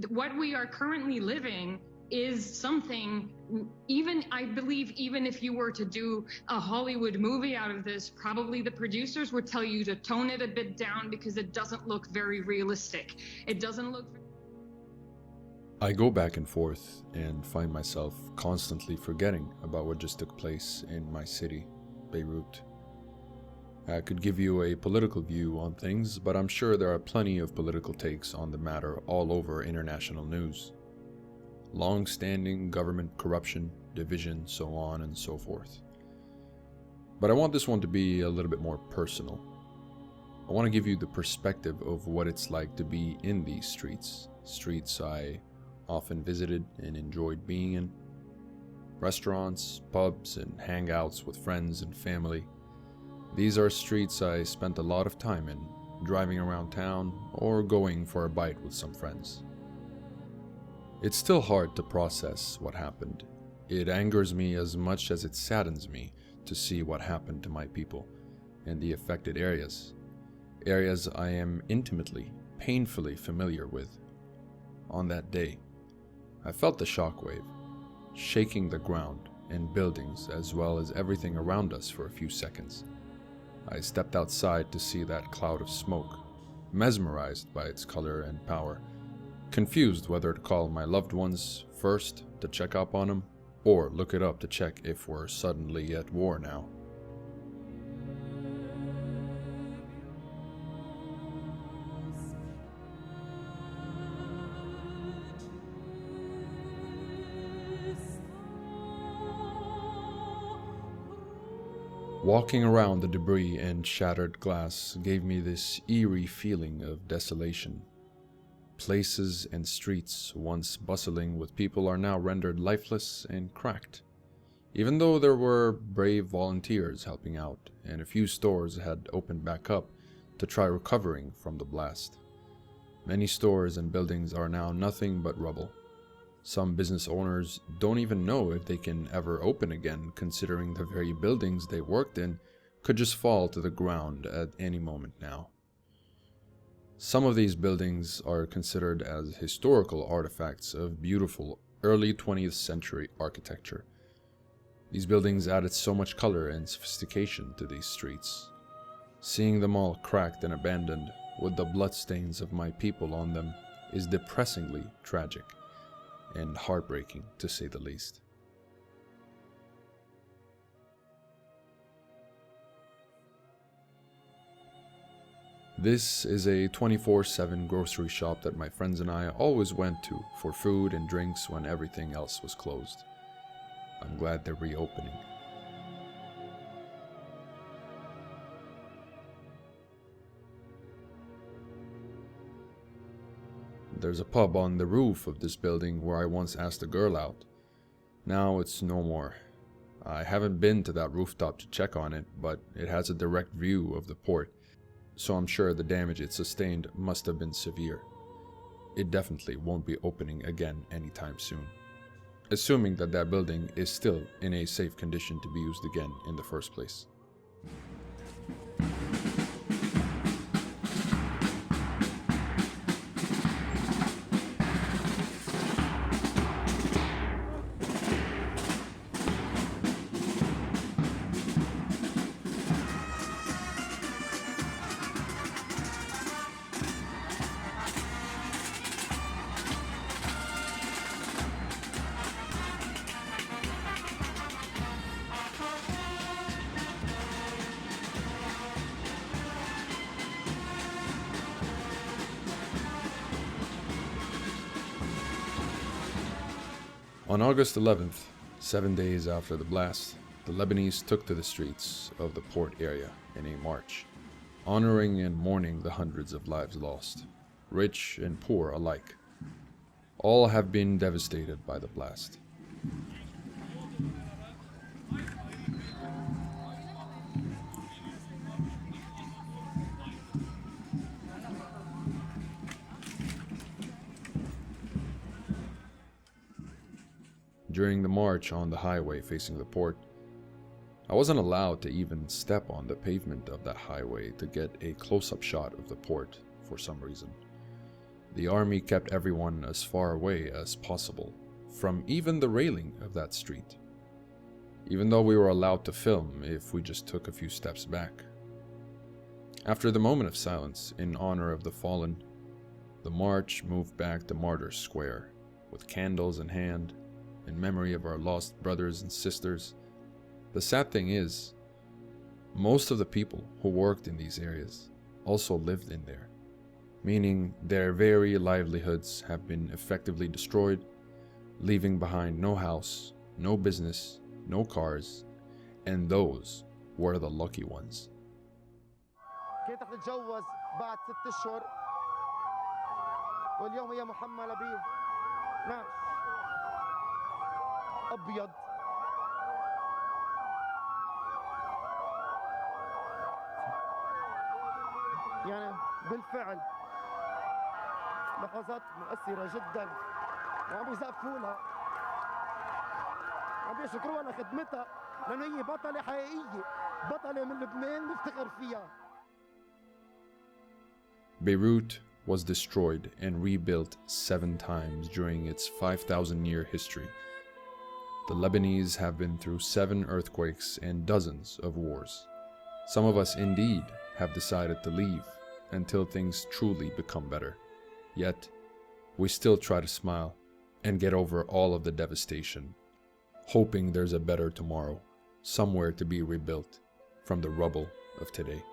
what we are currently living is something, I believe, even if you were to do a Hollywood movie out of this, probably the producers would tell you to tone it a bit down because it doesn't look very realistic. It doesn't look. I go back and forth and find myself constantly forgetting about what just took place in my city, Beirut. I could give you a political view on things, but I'm sure there are plenty of political takes on the matter all over international news. Long-standing government corruption, division, so on and so forth. But I want this one to be a little bit more personal. I want to give you the perspective of what it's like to be in these streets. Streets I often visited and enjoyed being in. Restaurants, pubs, and hangouts with friends and family. These are streets I spent a lot of time in, driving around town or going for a bite with some friends. It's still hard to process what happened. It angers me as much as it saddens me to see what happened to my people and the affected areas. Areas I am intimately, painfully familiar with. On that day, I felt the shockwave, shaking the ground and buildings as well as everything around us for a few seconds. I stepped outside to see that cloud of smoke, mesmerized by its color and power, confused whether to call my loved ones first to check up on them, or look it up to check if we're suddenly at war now. Walking around the debris and shattered glass gave me this eerie feeling of desolation. Places and streets once bustling with people are now rendered lifeless and cracked. Even though there were brave volunteers helping out, and a few stores had opened back up to try recovering from the blast. Many stores and buildings are now nothing but rubble. Some business owners don't even know if they can ever open again, considering the very buildings they worked in could just fall to the ground at any moment now. Some of these buildings are considered as historical artifacts of beautiful early 20th century architecture. These buildings added so much color and sophistication to these streets. Seeing them all cracked and abandoned, with the bloodstains of my people on them, is depressingly tragic and heartbreaking, to say the least. This is a 24/7 grocery shop that my friends and I always went to for food and drinks when everything else was closed. I'm glad they're reopening. There's a pub on the roof of this building where I once asked a girl out. Now it's no more. I haven't been to that rooftop to check on it, but it has a direct view of the port, so I'm sure the damage it sustained must have been severe. It definitely won't be opening again anytime soon, assuming that that building is still in a safe condition to be used again in the first place. On August 11th, 7 days after the blast, the Lebanese took to the streets of the port area in a march, honoring and mourning the hundreds of lives lost, rich and poor alike. All have been devastated by the blast. During the march on the highway facing the port, I wasn't allowed to even step on the pavement of that highway to get a close-up shot of the port for some reason. The army kept everyone as far away as possible from even the railing of that street, even though we were allowed to film if we just took a few steps back. After the moment of silence in honor of the fallen, the march moved back to Martyrs Square with candles in hand in memory of our lost brothers and sisters. The sad thing is, most of the people who worked in these areas also lived in there, meaning their very livelihoods have been effectively destroyed, leaving behind no house, no business, no cars, and those were the lucky ones. كنت تتجوز بعد 6 أشهر واليوم هي محملة بنعش أبيض. يعني بالفعل لحظات مؤثرة جدا وعم يزقفوا لها عم بيشكروها لخدمتها لأنه هي بطلة حقيقية، بطلة من لبنان نفتخر فيها. Beirut was destroyed and rebuilt 7 times during its 5,000-year history. The Lebanese have been through 7 earthquakes and dozens of wars. Some of us indeed have decided to leave until things truly become better. Yet, we still try to smile and get over all of the devastation, hoping there's a better tomorrow, somewhere to be rebuilt from the rubble of today.